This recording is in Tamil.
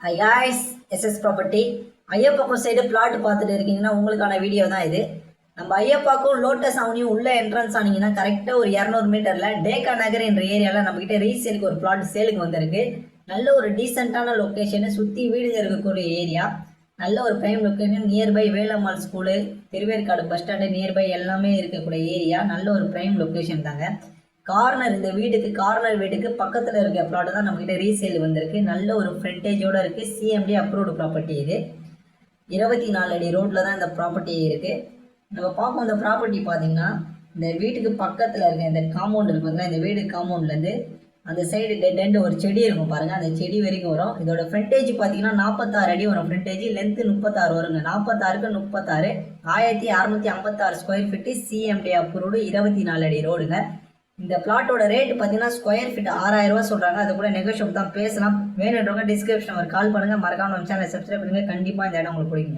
High guys, SS property Ayyappakkam side flat பார்த்துட்டு இருக்கீங்கன்னா உங்களுக்கான வீடியோ தான் இது. நம்ம ஐயப்பாக்கும் லோட்டஸ் அவனியும் உள்ள என்ட்ரன்ஸ் ஆனீங்கன்னா கரெக்டாக ஒரு 200 மீட்டரில் டேக்கா நகர் என்ற ஏரியாவில் நம்மக்கிட்ட ரீசேலுக்கு ஒரு பிளாட் சேலுக்கு வந்திருக்கு. நல்ல ஒரு டீசெண்டான லொக்கேஷனு, சுற்றி வீடுங்க இருக்கக்கூடிய ஏரியா, நல்ல ஒரு prime location, nearby Velammal school, Thiruverkadu bus stand nearby எல்லாமே இருக்கக்கூடிய ஏரியா, நல்ல ஒரு பிரைம் லொக்கேஷன் தாங்க. கார்னர், இந்த கார்னர் வீட்டுக்கு பக்கத்தில் இருக்க ப்ளாட் தான் நம்மகிட்ட ரீசேல் வந்திருக்கு. நல்ல ஒரு ஃப்ரண்டேஜோடு இருக்குது. சிஎம்டி அப்ரூவ்டு ப்ராப்பர்ட்டி இது. 24 அடி ரோட்டில் தான் இந்த ப்ராப்பர்ட்டி இருக்குது. நம்ம பார்ப்போம். இந்த ப்ராப்பர்ட்டி பார்த்தீங்கன்னா இந்த வீட்டுக்கு பக்கத்தில் இருக்க இந்த காம்பவுண்ட் இருக்குங்களா, இந்த வீடு காம்பவுண்ட்லேருந்து அந்த சைடு டெட் எண்டு ஒரு செடி இருக்கும் பாருங்கள், அந்த செடி வரைக்கும் வரும். இதோட ஃப்ரண்டேஜ் பார்த்தீங்கன்னா 46 அடி வரும். ஃப்ரண்டேஜ் லென்த்து 36 வருங்க. 46க்கு 36, 1656 ஸ்கொயர் ஃபீட்டு, சிஎம்டி அப்ரூவ்டு, 24 அடி ரோடுங்க. இந்த பிளாட்டோட ரேட் பார்த்தீங்கன்னா ஸ்கொயர் ஃபீட் 6000 ரூபா சொல்கிறாங்க. அது கூட நெகோஷியபிள் தான், பேசலாம். வேணுன்றவங்க டிஸ்கிரிப்ஷன் ஒரு கால் பண்ணுங்கள். மறக்காம நம்ம சேனலை சப்ஸ்கிரைப் பண்ணுங்கள். கண்டிப்பாக இந்த இடம் உங்களுக்கு பிடிக்குங்க.